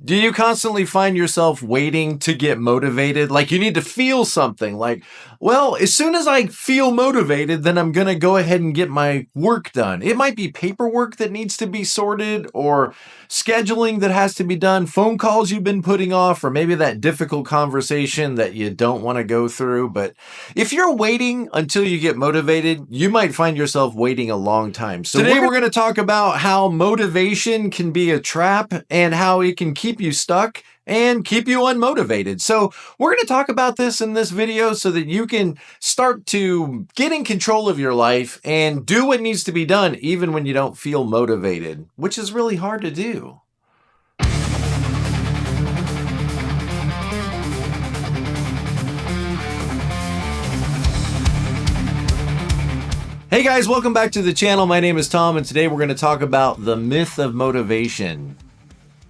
Do you constantly find yourself waiting to get motivated? Like you need to feel something like, well, as soon as I feel motivated, then I'm going to go ahead and get my work done. It might be paperwork that needs to be sorted or scheduling that has to be done, phone calls you've been putting off, or maybe that difficult conversation that you don't want to go through. But if you're waiting until you get motivated, you might find yourself waiting a long time. So today we're going to talk about how motivation can be a trap and how it can keep you stuck and keep you unmotivated. So we're going to talk about this in this video so that you can start to get in control of your life and do what needs to be done even when you don't feel motivated, which is really hard to do. Hey guys, welcome back to the channel. My name is Tom, and today we're going to talk about the myth of motivation.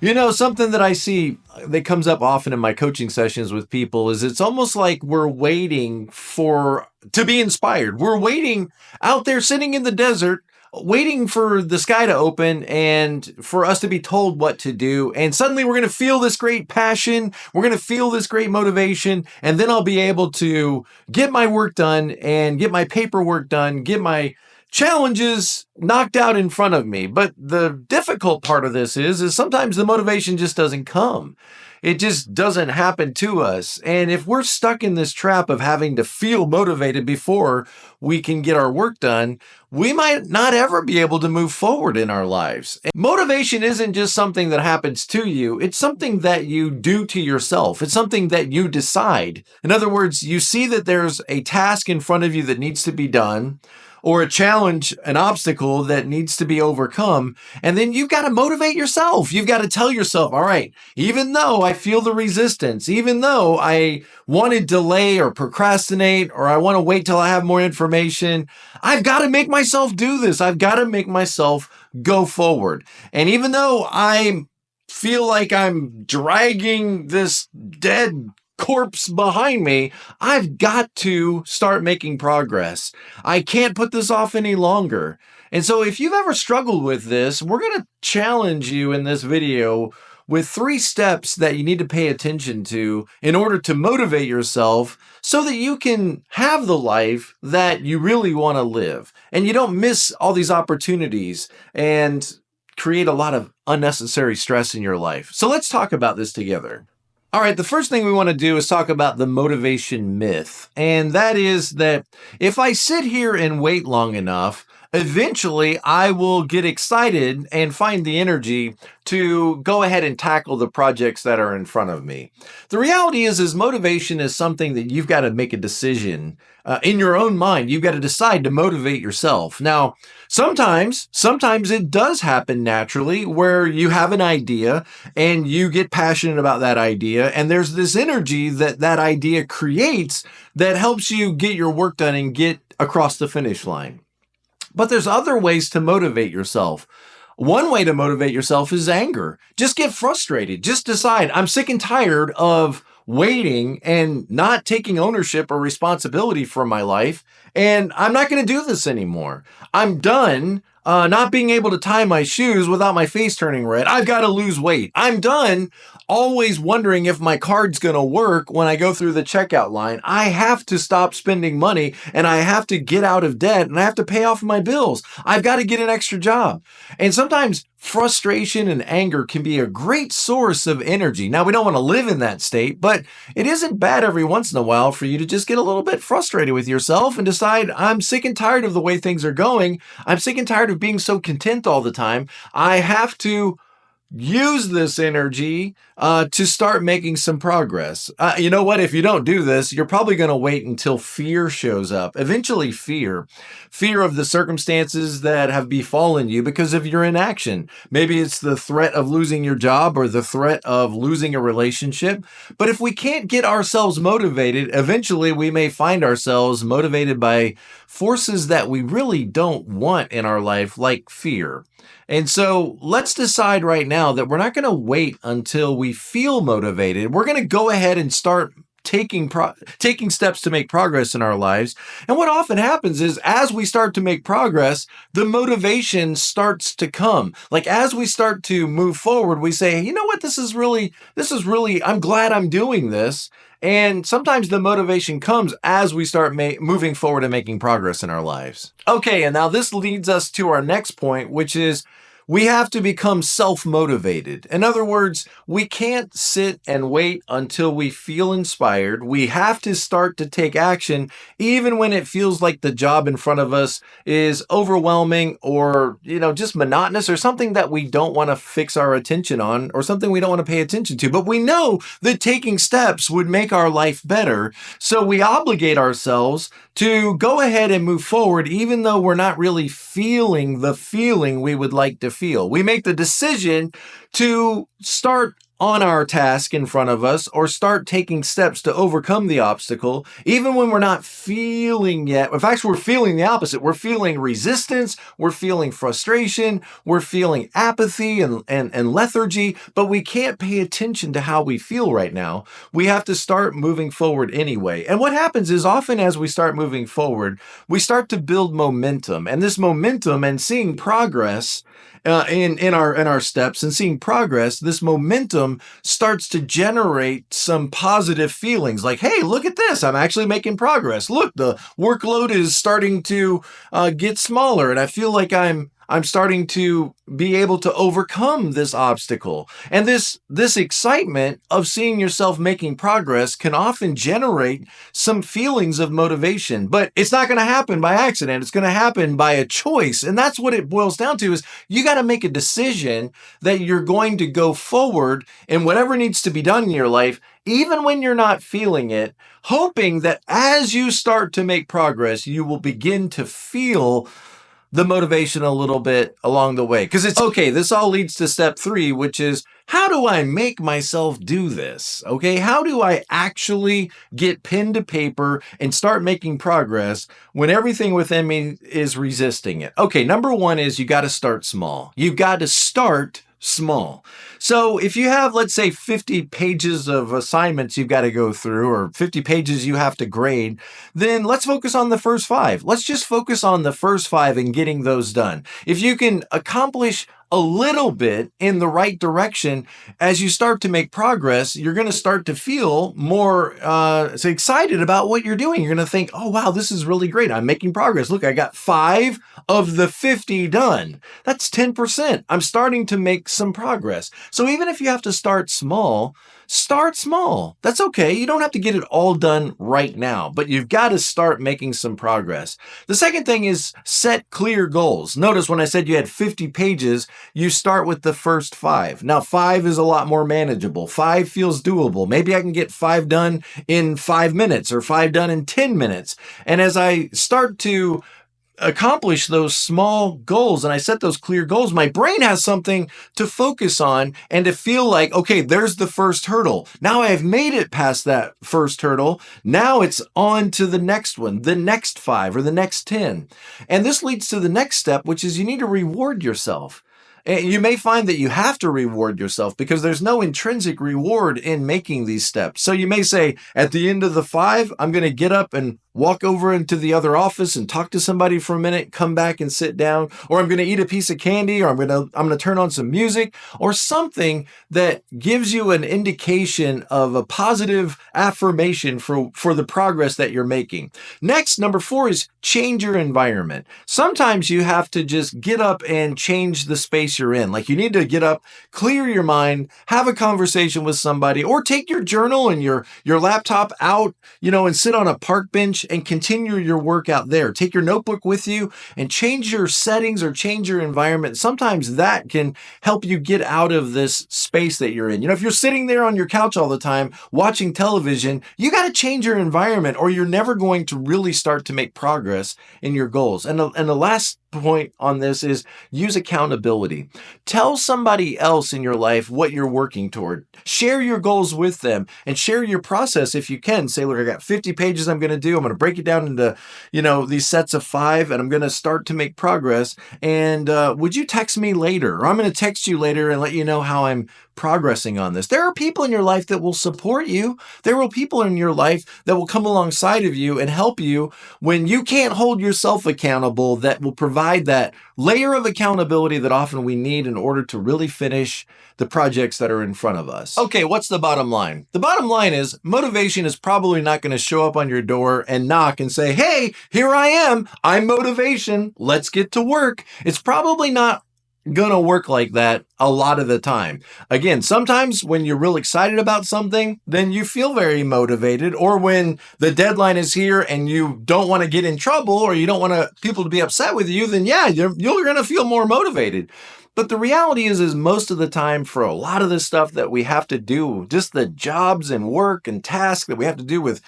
You know, something that I see that comes up often in my coaching sessions with people is it's almost like we're waiting to be inspired. We're waiting out there sitting in the desert, waiting for the sky to open and for us to be told what to do. And suddenly we're going to feel this great passion. We're going to feel this great motivation. And then I'll be able to get my work done and get my paperwork done, get my challenges knocked out in front of me. But the difficult part of this is sometimes the motivation just doesn't come. It just doesn't happen to us. And if we're stuck in this trap of having to feel motivated before we can get our work done, we might not ever be able to move forward in our lives. And motivation isn't just something that happens to you. It's something that you do to yourself. It's something that you decide. In other words, you see that there's a task in front of you that needs to be done, or a challenge, an obstacle that needs to be overcome. And then you've got to motivate yourself. You've got to tell yourself, all right, even though I feel the resistance, even though I want to delay or procrastinate, or I want to wait till I have more information, I've got to make myself do this. I've got to make myself go forward. And even though I feel like I'm dragging this dead corpse behind me, I've got to start making progress. I can't put this off any longer. And so if you've ever struggled with this, we're going to challenge you in this video with 3 steps that you need to pay attention to in order to motivate yourself so that you can have the life that you really want to live and you don't miss all these opportunities and create a lot of unnecessary stress in your life. So let's talk about this together. All right, the first thing we want to do is talk about the motivation myth. And that is that if I sit here and wait long enough, eventually I will get excited and find the energy to go ahead and tackle the projects that are in front of me. The reality is motivation is something that you've got to make a decision in your own mind. You've got to decide to motivate yourself. Now, sometimes it does happen naturally where you have an idea and you get passionate about that idea, and there's this energy that idea creates that helps you get your work done and get across the finish line. But there's other ways to motivate yourself. One way to motivate yourself is anger. Just get frustrated. Just decide, I'm sick and tired of waiting and not taking ownership or responsibility for my life, and I'm not going to do this anymore. I'm done not being able to tie my shoes without my face turning red. I've got to lose weight. I'm done always wondering if my card's going to work when I go through the checkout line. I have to stop spending money, and I have to get out of debt, and I have to pay off my bills. I've got to get an extra job. And sometimes frustration and anger can be a great source of energy. Now, we don't want to live in that state, but it isn't bad every once in a while for you to just get a little bit frustrated with yourself and decide, I'm sick and tired of the way things are going. I'm sick and tired of being so content all the time. I have to use this energy to start making some progress. You know what? If you don't do this, you're probably going to wait until fear shows up. Eventually, fear of the circumstances that have befallen you because of your inaction. Maybe it's the threat of losing your job or the threat of losing a relationship. But if we can't get ourselves motivated, eventually we may find ourselves motivated by forces that we really don't want in our life, like fear. And so let's decide right now that we're not going to wait until we feel motivated. We're going to go ahead and start taking steps to make progress in our lives. And what often happens is as we start to make progress, the motivation starts to come. Like as we start to move forward, we say, you know what, this is really, I'm glad I'm doing this. And sometimes the motivation comes as we start moving forward and making progress in our lives. Okay, and now this leads us to our next point, which is we have to become self-motivated. In other words, we can't sit and wait until we feel inspired. We have to start to take action even when it feels like the job in front of us is overwhelming or, just monotonous or something that we don't want to fix our attention on or something we don't want to pay attention to. But we know that taking steps would make our life better. So we obligate ourselves to go ahead and move forward even though we're not really feeling the feeling we would like to feel. We make the decision to start on our task in front of us or start taking steps to overcome the obstacle, even when we're not feeling yet. In fact, we're feeling the opposite. We're feeling resistance. We're feeling frustration. We're feeling apathy and lethargy, but we can't pay attention to how we feel right now. We have to start moving forward anyway. And what happens is often as we start moving forward, we start to build momentum, and this momentum and seeing progress in our steps and seeing progress, this momentum starts to generate some positive feelings like, hey, look at this. I'm actually making progress. Look, the workload is starting to get smaller, and I feel like I'm starting to be able to overcome this obstacle. And this excitement of seeing yourself making progress can often generate some feelings of motivation, but it's not going to happen by accident. It's going to happen by a choice. And that's what it boils down to is you got to make a decision that you're going to go forward in whatever needs to be done in your life, even when you're not feeling it, hoping that as you start to make progress, you will begin to feel the motivation a little bit along the way. Because it's okay, this all leads to step 3, which is how do I make myself do this? Okay, how do I actually get pen to paper and start making progress when everything within me is resisting it? Okay, number 1 is you got to start small. You got to start small. So if you have, let's say, 50 pages of assignments you've got to go through or 50 pages you have to grade, then let's focus on the first 5. Let's just focus on the first 5 and getting those done. If you can accomplish a little bit in the right direction, as you start to make progress, you're going to start to feel more excited about what you're doing. You're going to think, oh, wow, this is really great. I'm making progress. Look, I got 5 of the 50 done. That's 10%. I'm starting to make some progress. So even if you have to start small, start small. That's okay. You don't have to get it all done right now, but you've got to start making some progress. The second thing is set clear goals. Notice when I said you had 50 pages, you start with the first 5. Now, 5 is a lot more manageable. 5 feels doable. Maybe I can get 5 done in 5 minutes or 5 done in 10 minutes. And as I start to accomplish those small goals and I set those clear goals, my brain has something to focus on and to feel like, okay, there's the first hurdle. Now I've made it past that first hurdle. Now it's on to the next one, the next 5 or the next 10. And this leads to the next step, which is you need to reward yourself. And you may find that you have to reward yourself because there's no intrinsic reward in making these steps. So you may say, at the end of the 5, I'm going to get up and walk over into the other office and talk to somebody for a minute, come back and sit down, or I'm going to eat a piece of candy, or I'm going to turn on some music, or something that gives you an indication of a positive affirmation for the progress that you're making. Next, number 4 is change your environment. Sometimes you have to just get up and change the space you're in. Like you need to get up, clear your mind, have a conversation with somebody, or take your journal and your laptop out, and sit on a park bench and continue your work out there. Take your notebook with you and change your settings or change your environment. Sometimes that can help you get out of this space that you're in. If you're sitting there on your couch all the time watching television, you got to change your environment or you're never going to really start to make progress in your goals. And the last point on this is use accountability. Tell somebody else in your life what you're working toward. Share your goals with them and share your process if you can. Say, look, I got 50 pages I'm going to do. I'm going to break it down into, these sets of 5 and I'm going to start to make progress. And would you text me later? Or I'm going to text you later and let you know how I'm progressing on this. There are people in your life that will support you. There are people in your life that will come alongside of you and help you when you can't hold yourself accountable, that will provide that layer of accountability that often we need in order to really finish the projects that are in front of us. Okay, what's the bottom line? The bottom line is motivation is probably not going to show up on your door and knock and say, hey, here I am. I'm motivation. Let's get to work. It's probably not gonna work like that a lot of the time. Again, sometimes when you're real excited about something, then you feel very motivated, or when the deadline is here and you don't want to get in trouble or you don't want people to be upset with you, then yeah, you're gonna feel more motivated. But the reality is most of the time, for a lot of the stuff that we have to do, just the jobs and work and tasks that we have to do with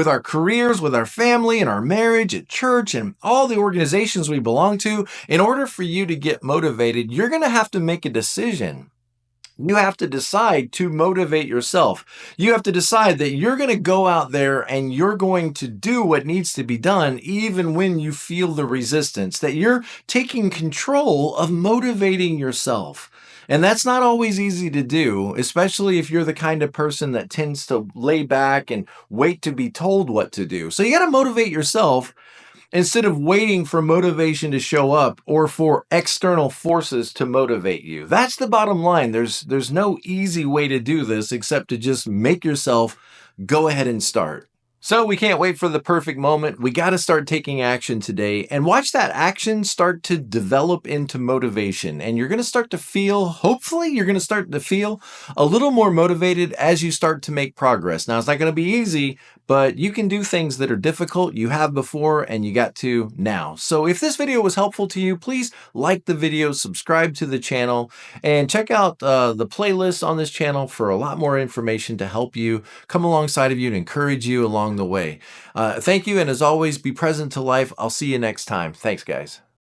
our careers, with our family and our marriage, at church, and all the organizations we belong to, in order for you to get motivated, you're going to have to make a decision. You have to decide to motivate yourself. You have to decide that you're going to go out there and you're going to do what needs to be done, even when you feel the resistance, that you're taking control of motivating yourself. And that's not always easy to do, especially if you're the kind of person that tends to lay back and wait to be told what to do. So you got to motivate yourself instead of waiting for motivation to show up or for external forces to motivate you. That's the bottom line. There's no easy way to do this except to just make yourself go ahead and start. So we can't wait for the perfect moment. We got to start taking action today and watch that action start to develop into motivation. And you're going to start to feel, hopefully you're going to start to feel a little more motivated as you start to make progress. Now, it's not going to be easy, but you can do things that are difficult, you have before, and you got to now. So if this video was helpful to you, please like the video, subscribe to the channel, and check out the playlist on this channel for a lot more information to help you come alongside of you and encourage you along the way. Thank you, and as always, be present to life. I'll see you next time. Thanks, guys.